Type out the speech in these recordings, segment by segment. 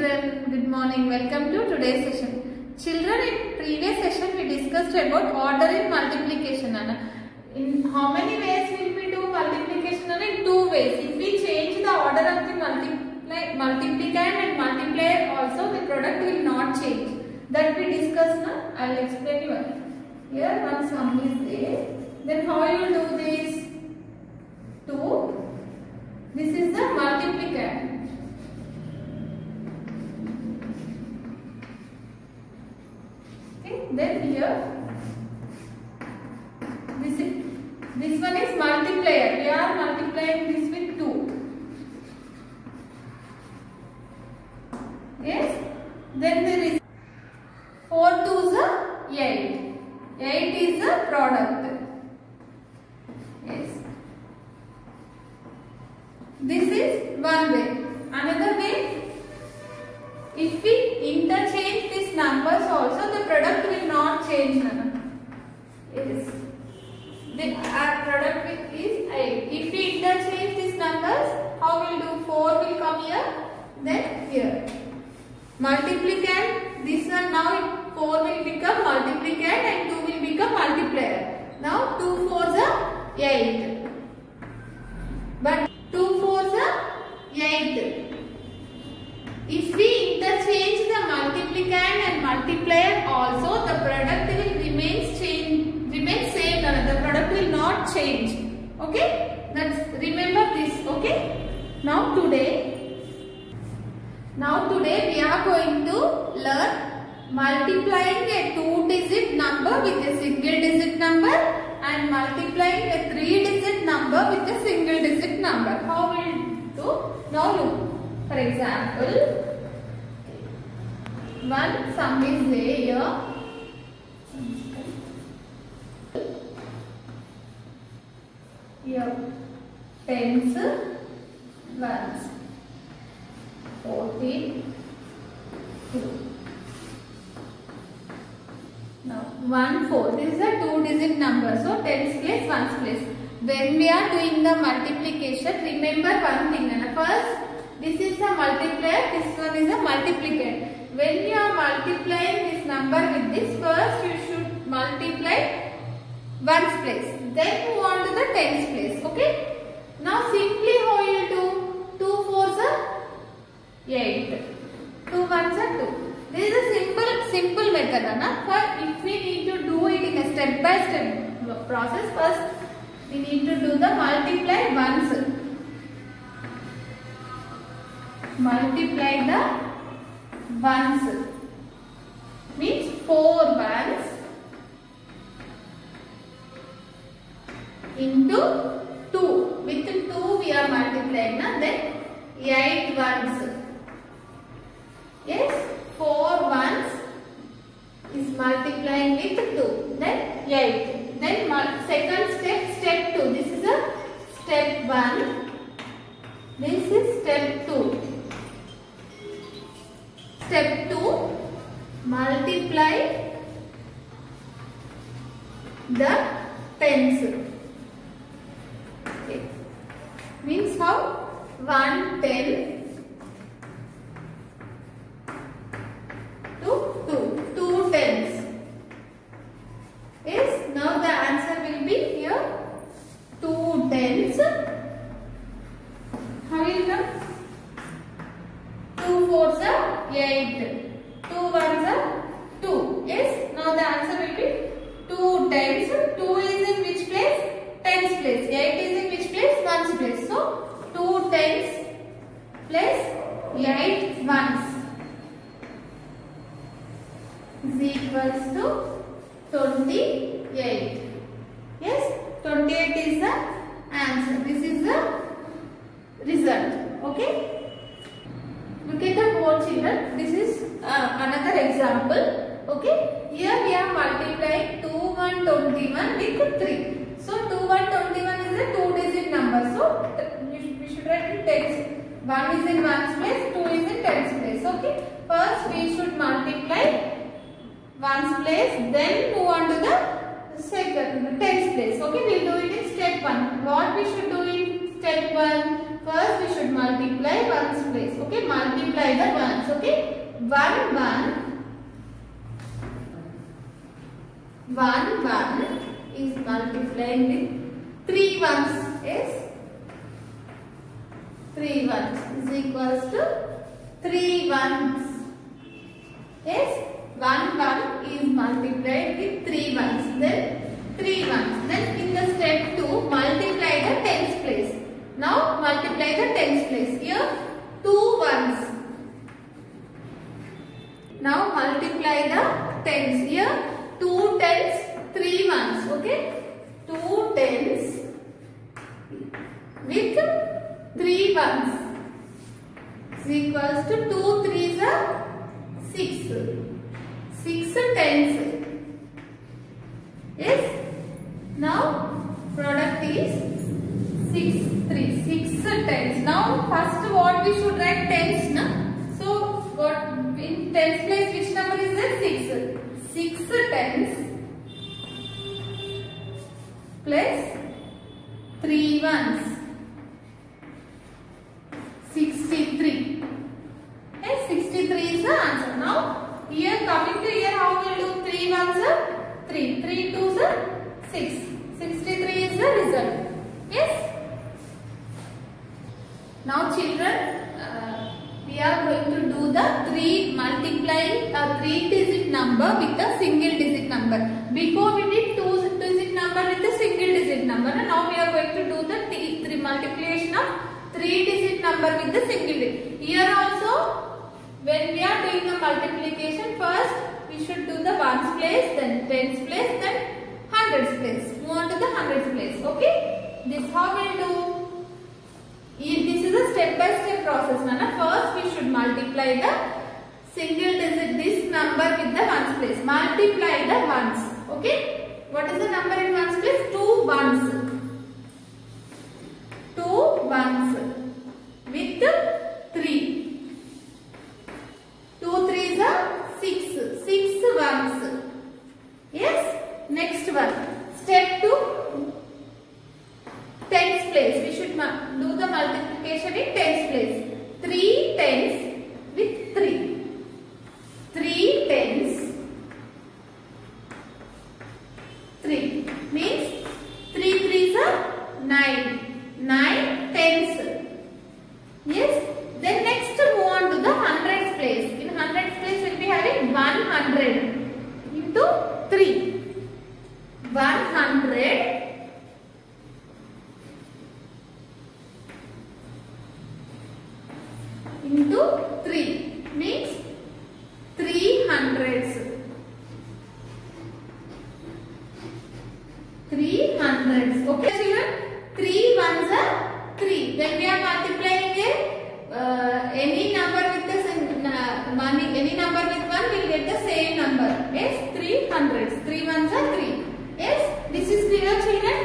Children, good morning. Welcome to today's session. Children, in previous session we discussed about order in multiplication. In how many ways will we do multiplication? In two ways. If we change the order of the multiplicand and multiplier, also the product will not change. That we discussed now. I will explain you. Here one sum is there. Then how you will do this? 2. This is the multiplicand. Then here this one is multiplier. We are multiplying this with 2. Yes. Then there is 4 2s are 8. 8 is the product. Yes. This is one way. Another way, if we interchange these numbers also, the product will not change. Yes. The product is 8. If we interchange these numbers, how will do? 4 will come here, then here. Multiplicand, this one now 4 will become multiplicand and 2 will become multiplier. Now 2 4s are 8. But 2 4s are 8. If we interchange the multiplicand and multiplier also, the product will remain same. The product will not change. Okay? Remember this. Okay? Now today we are going to learn multiplying a 2-digit number with a single-digit number and multiplying a 3-digit number with a single-digit number. How will we do? Now look. For example, one sum is there here. Here, tens, ones, 14, 2. Now 1 4. This is a 2-digit number. So tens place, ones place. When we are doing the multiplication, remember one thing. First, this is a multiplier, this one is a multiplicand. When you are multiplying this number with this, first you should multiply ones place. Then move on to the tens place. Okay? Now simply how you do? 2 4s are 8. 2 1s are 2. This is a simple method. For if we need to do it in a step by step process, first we need to do the multiply ones. Multiply the ones, means 4 ones into 2. With 2 we are multiplying, then 8 ones. Yes, 4 ones is multiplying with 2, then 8. Then second step 2. This is a step 1. This is step 2. Step 2, multiply the tens. Okay. Means how? 1 10 to 2. 2 tens. Yes, now the answer will be here 2 tens. How will it come? 2 4s are 8. 2 1s are 2. Yes. Now the answer will be 2 tens. 2 is in which place? Tens place. 8 is in which place? Ones place. So 2 tens plus 8 ones is equals to 28. Yes. 28 is the answer. This is the result. Okay. Look at the board, children. This is another example. Okay. Here we are multiplying 2 1 21 with 3. So 2 1 21 is a 2-digit number. So we should write in tens. 1 is in ones place, 2 is in tens place. Okay. First we should multiply ones place, then move on to the second tens place. Okay. We will do it in step 1. What we should do in step 1? First we should multiply ones place. Okay, multiply the ones. Okay, 1 is multiplying with 3 ones. Yes, 3 ones is equals to 3 ones. Yes, 1 is multiplied with 3 ones. Then 3 ones. Then in the step 2, multiply the tens place. Now multiply the tens place. Here 2 ones. Now multiply the tens. Here 2 tens, 3 ones. Okay, 2 tens with 3 ones is equals to 2 3s are 6. 6 tens. Yes. Now product is 6 tens. Now first what we should write tens, na? So what in tens place which number is there? 6 tens plus 3 ones. 63. Yes, 63 is the answer. Now here coming to here, how we will do? 3 ones are 3, 3 twos are 6. 63 is the result. Yes. Now children, we are going to do the 3 multiplying a 3-digit number with a single digit number. Before we did 2-digit number with a single digit number. Now we are going to do the 3 multiplication of 3-digit number with the single digit. Here also, when we are doing the multiplication, first we should do the ones place, then tens place, then hundreds place. Move on to the hundreds place. Okay? This how we will do. This is a step-by-step process. Nana. First we should multiply the single digit this number with the ones place. Multiply the ones. Okay? What is the number in ones place? 2 ones. 2 ones with 3. 2 3s are 6. 6 ones. Yes. Next one. Step 2. Tens place. We should do the multiplication in tens place. 3 tens with 3. 3 tens. 3 means 3 3s are 9. 9 tens. Yes. Then next move on to the hundreds place. In hundreds place we will be having 100 into 3. 100 into 3 means 300s. 300s. Okay children? 3 ones are 3. When we are multiplying any number with the any number with 1, we will get the same number. Yes, 300s. 3 ones are 3. Yes, this is clear children?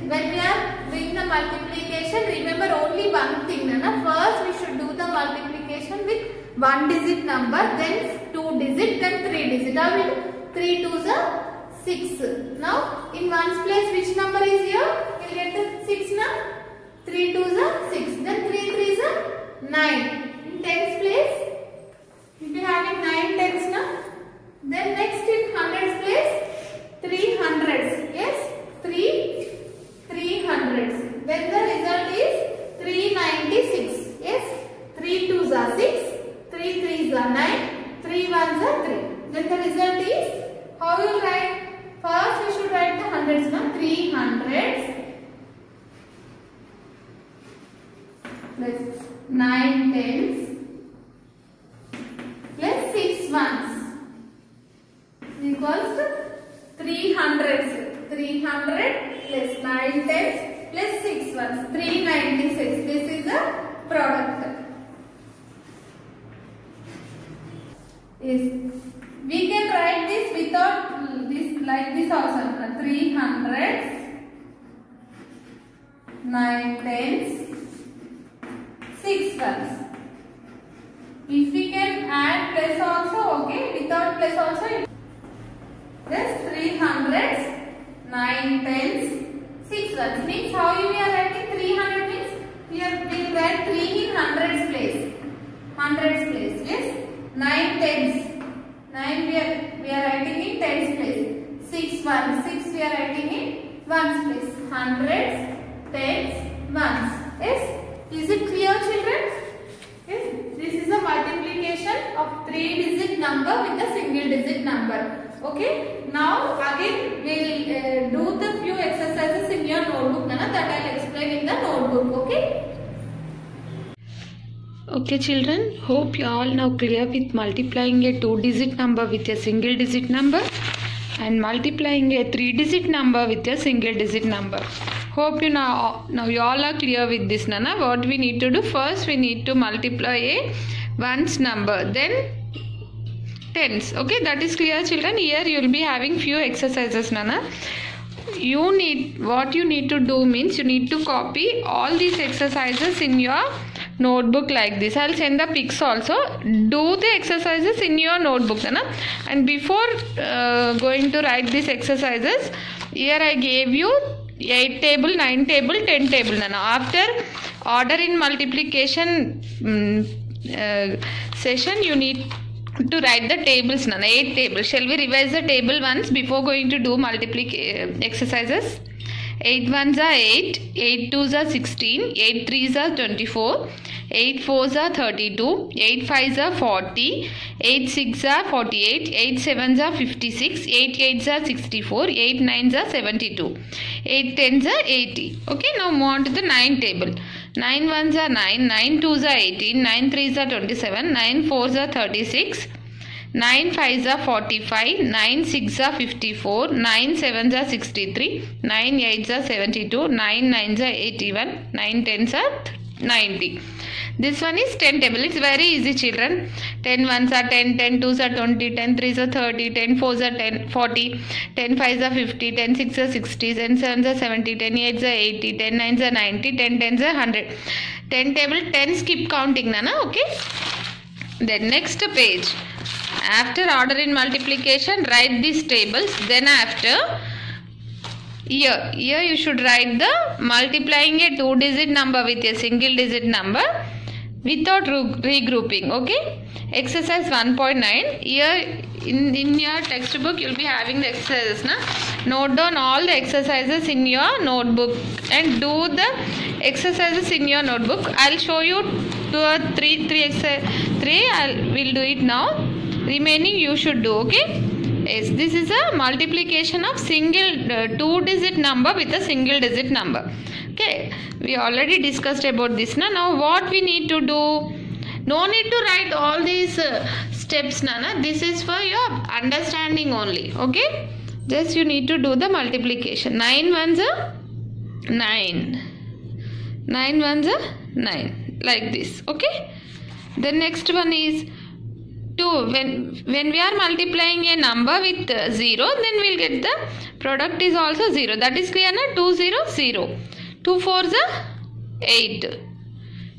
When we are doing the multiplication, remember only one thing. Nana. First we should do the multiplication with 1-digit number, then 2-digit, then 3-digit. Now 3 twos are 6. Now in ones place which number is here? We will get the 6 now. 3 twos are 6. Then 3 threes are 9. In tens place, we will be having 9 tens now. Then next in hundreds place, 300s. Yes, 300s. Then the result is 396. Yes, 3 twos are 6, 3 threes are 9, 3 ones are 3. Then the result is, how you will write? First we should write the hundreds now. 300s plus 9 tens plus 6 ones equals to 300s. 300 plus 9 tens plus 6 ones. 396. This is the product. Yes. We can write this without this, like this also. 300s, 9 tens, 6 ones. If we can add plus also, okay. Without plus also, yes, 300s, 9 tens, 6 ones. Means how we are writing 300 means here we will write 3 in hundreds place. Hundreds place. Yes. 9 tens. 9 we are writing in tens place. 6 1. 6 we are writing in ones place. Hundreds, tens, ones. Yes. Is it clear, children? Yes. This is a multiplication of 3-digit number with a single-digit number. Okay. Now again we'll do the few exercises in your notebook, Nana, that I'll explain in the notebook. Okay. Okay children, hope you all now clear with multiplying a 2-digit number with a single-digit number and multiplying a 3-digit number with a single-digit number. Hope you now you all are clear with this, Nana. What we need to do? First we need to multiply a ones number, then tens. Okay, that is clear, children. Here you will be having few exercises, Nana. What you need to do means you need to copy all these exercises in your notebook like this. I'll send the pics also. Do the exercises in your notebook, Nana. And before going to write these exercises, here I gave you 8 table, 9 table, 10 table, Nana. After order in multiplication session, you need to write the tables, Nana. 8 tables. Shall we revise the table once before going to do multiplication exercises? 8 ones are 8, 8 twos are 16, 8 threes are 24, 8 fours are 32, 8 fives are 40, 8 sixes are 48, 8 sevens are 56, 8 eights are 64, 8 nines are 72, 8 tens are 80. Okay, now move on to the 9 table. 9 ones are 9, 9 twos are 18, 9 threes are 27, 9 fours are 36, 9 fives are 45, 9 sixes are 54, 9 sevens are 63, 9 eights are 72, 9 nines are 81, 9 tens are 90. This one is 10 table. It's very easy, children. 10 ones are 10, 10 twos are 20, 10 threes are 30, 10 fours are 40, 10 fives are 50, 10 sixes are 60, 10 sevens are 70, 10 eights are 80, 10 nines are 90, 10 tens are 100. 10 table, 10 skip counting, Nana. Okay. Then next page. After order in multiplication, write these tables. Then after here you should write the multiplying a 2-digit number with a single-digit number without regrouping. Okay. Exercise 1.9. Here in your textbook you will be having the exercises. Note down all the exercises in your notebook and do the exercises in your notebook. I will show you three exercises. We'll do it now. Remaining you should do. Okay. Yes, this is a multiplication of single 2-digit number with a single digit number. Okay, we already discussed about this. Now what we need to do? No need to write all these steps, Nana. This is for your understanding only. Okay, just you need to do the multiplication. 9 ones are 9, 9 ones are 9, like this. Okay, the next one is 2. When we are multiplying a number with 0, then we'll get the product is also 0. That is clear, na? 2 0 0. 2 fours are 8.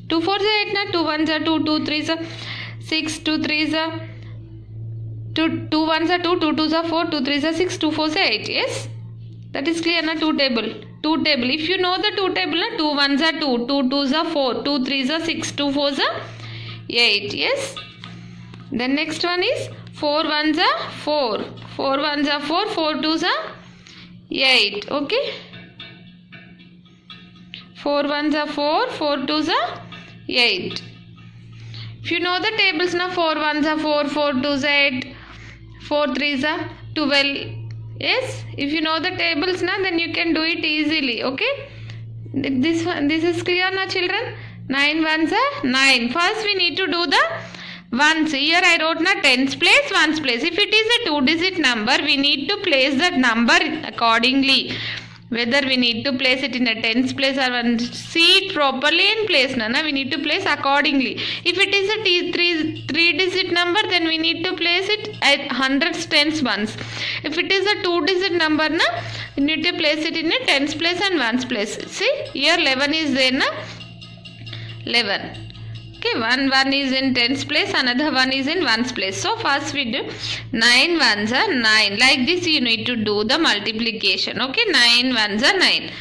2 fours are 8, na? 2 ones are 2, 2 threes are 6, 2 threes are 2 ones are 2, 2 twos are 4, 2 threes are 6, 2 fours are 8. Yes, that is clear, na? 2 table. 2 table. If you know the 2 table, na? 2 ones are 2, 2 twos are 4, 2 threes are 6, 2 fours are 8. Yes. Then next one is 4 ones are 4, 4 ones are 4, 4 twos are 8. Okay. 4 ones are 4, 4 twos are 8. If you know the tables, now 4 ones are 4, 4 twos are 8, 4 threes are 12. Yes. If you know the tables, now then you can do it easily. Okay. This is clear, now children. 9 ones are 9. First we need to do the ones. Here I wrote na tens place, ones place. If it is a 2-digit number, we need to place that number accordingly. Whether we need to place it in a tens place or ones, see it properly in place. Nana, we need to place accordingly. If it is a 3-digit number, then we need to place it at hundreds, tens, ones. If it is a 2-digit number, na, we need to place it in a tens place and ones place. See, here 11 is there, na? 11. Okay, one is in tens place, another one is in ones place. So first we do 9 ones are 9. Like this you need to do the multiplication. Okay, 9 ones are 9.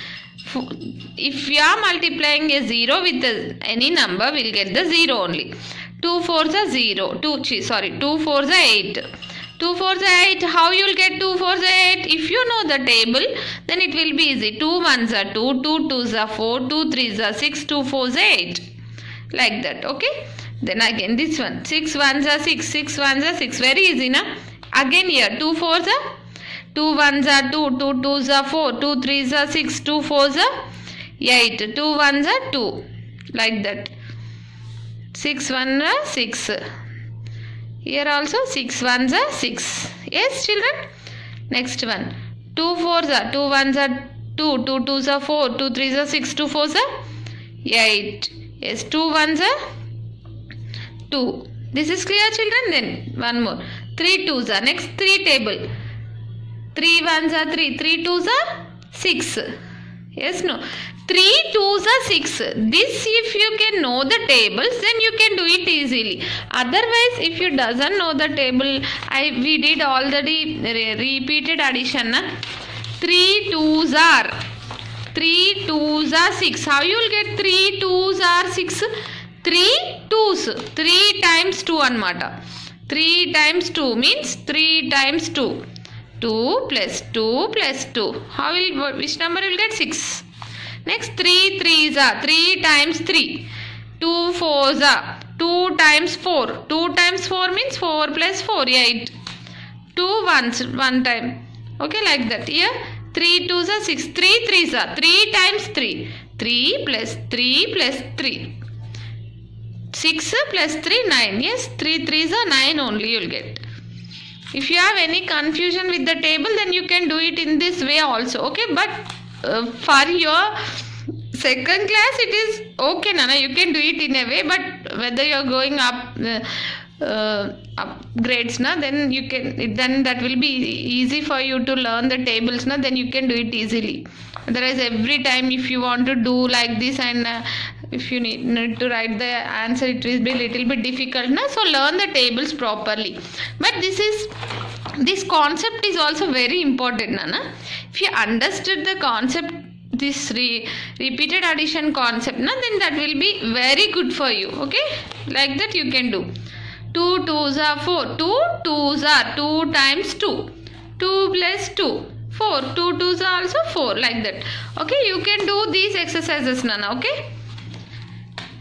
If you are multiplying a 0 with any number, we'll get the 0 only. 2 4s are 0. 2 4s are 8. 2 4s are 8. How you will get 2 4s are 8? If you know the table, then it will be easy. 2 1s are 2, 2 2s are 4, 2 3s are 6, 2 4s are 8. Like that, okay? Then again this one. 6 1s are 6, 6 1s are 6. Very easy, na? Again here, 2 4s are 2 1s are 2, 2 2s are 4, 2 3s are 6, 2 4s are 8, 2 1s are 2. Like that. 6 1s are 6. Here also 6 1s are 6. Yes, children? Next one. 2 4s are 2 1s are 2, 2 2s are 4, 2 3s are 6, 2 4s are 8. Yes, 2 1s are 2. This is clear, children? Then one more. 3 2s are next 3 table. 3 1s are 3, 3 2s are 6. Yes, no. 3 2s are 6. This if you can know the tables, then you can do it easily. Otherwise, if you doesn't know the table, we did already repeated addition. 3 2s are 6. How you will get 3 2s are 6? 3 2s. 3 times 2 anamata. 3 times 2 means 3 times 2. 2 plus 2 plus 2. Which number will get? 6. Next 3 3s are 3 times 3. 2 4s are 2 times 4. 2 times 4 means 4 plus 4, 8. 2 1s, 1 time. Okay, like that. Here 3 2s are 6. 3 3s are 3 times 3. 3 plus 3 plus 3. 6 plus 3, 9. Yes, 3 3s are 9 only you will get. If you have any confusion with the table, then you can do it in this way also. Okay, but for your second class it is okay, Nana, you can do it in a way, but whether you are going up grades, na, then you can, then that will be easy for you to learn the tables, na, then you can do it easily. Otherwise every time if you want to do like this and if you need to write the answer, it will be little bit difficult, na? So learn the tables properly. But this concept is also very important, Nana. If you understood the concept, this repeated addition concept, na, then that will be very good for you. Okay, like that you can do. 2 2s are 4. 2 2s are 2 times 2. 2 plus 2. 4. 2 2s are also 4. Like that. Okay, you can do these exercises, Nana. Okay.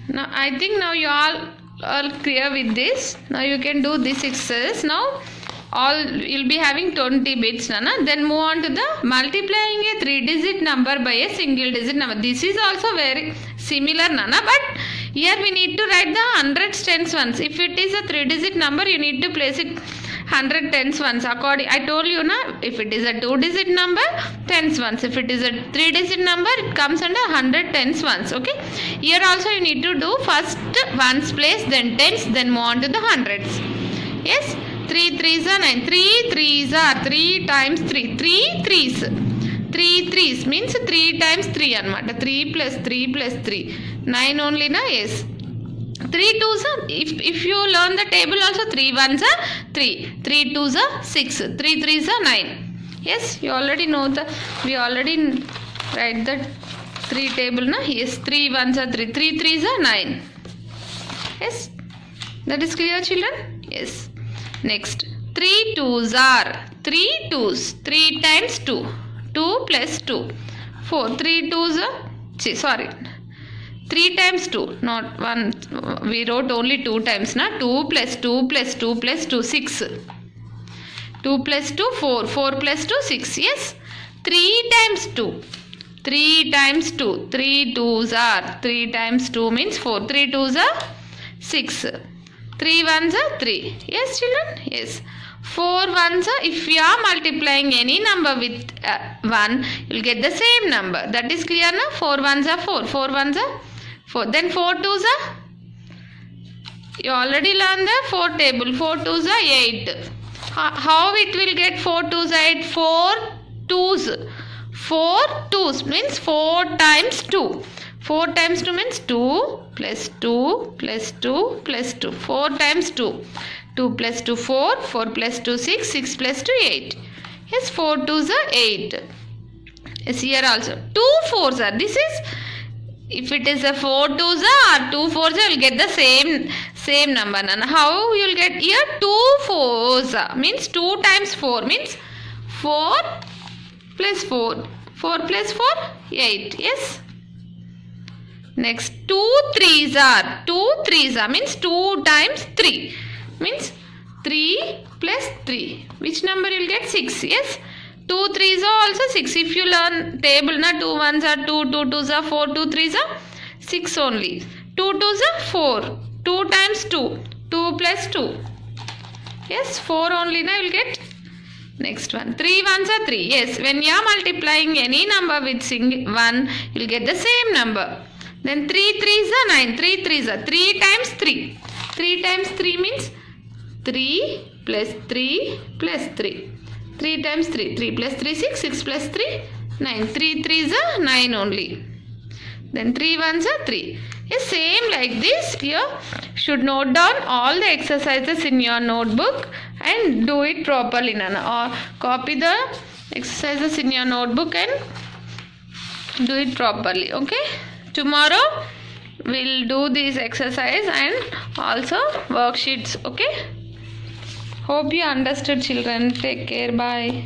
Now I think now you all are clear with this. Now you can do this exercise. Now you'll be having 20 bits, Nana. Then move on to the multiplying a 3-digit number by a single digit number. This is also very similar, Nana, but here we need to write the hundreds tens ones. If it is a 3-digit number, you need to place it 100 tens ones. I told you, na, if it is a 2-digit number, tens ones. If it is a 3-digit number, it comes under 100 tens ones. Okay. Here also you need to do first ones place, then tens, then move on to the hundreds. Yes. 3 3s are 9. 3 3s are 3 times 3. 3 3s. 3 3s means 3 times 3 anamata. 3 plus 3 plus 3. 9 only, na? Yes. 3 2s are, if you learn the table also, 3 1s are 3. 3 2s are 6. 3 3s are 9. Yes, you already know we already write the 3 table, na? Yes, 3 1s are 3. 3 3s are 9. Yes. That is clear, children? Yes. Next, 3 2s are 3 2s. 3 times 2. 2 plus 2. 4. 3 2s are, sorry. 3 times 2. Not 1. We wrote only 2 times, na? 2 plus 2 plus 2 plus 2. 6. 2 plus 2, 4. 4 plus 2, 6. Yes. 3 times 2. 3 times 2. 3 2s are. 3 times 2 means 4. 3 2s are 6. 3 1s are 3. Yes, children? Yes. 4 1s are, if you are multiplying any number with 1, you will get the same number. That is clear, na? 4 1s are 4. 4 1s are 4. Then 4 2s are, you already learned the 4 table. 4 2s are 8. How it will get 4 2s are 8? 4 2s. 4 2s means 4 times 2. 4 times 2 means 2 plus 2 plus 2 plus 2. 4 times 2. 2 plus 2, 4. 4 plus 2, 6. 6 plus 2, 8. Yes, 4 2s are 8. Yes, here also. 2 4s are. This is, if it is a 4 2s are or 2 4s, you will get the same number. Nana. How you will get here? 2 4s means 2 times 4 means 4 plus 4. 4 plus 4 8. Yes. Next 2 3s are 2 3s means 2 times 3 means 3 plus 3. Which number you will get? 6. Yes. 2 3s are also 6. If you learn table na 2 1s are 2, 2 2s are 4, 2 3s are 6 only. 2 2s are 4. 2 times 2. 2 plus 2. Yes, 4 only na you will get. Next one. 3 1s are 3. Yes, when you are multiplying any number with 1, you will get the same number. Then 3 3s are 9. 3 3s are 3 times 3. 3 times 3 means 3 plus 3 plus 3. 3 times 3. 3 plus 3 6. 6 plus 3 9. 3 3s are 9 only. Then 3 1s are 3. Yes, same like this. You should note down all the exercises in your notebook and do it properly, Nana. Or copy the exercises in your notebook and do it properly. Okay. Tomorrow we'll do this exercise and also worksheets. Okay. Hope you understood, children. Take care. Bye.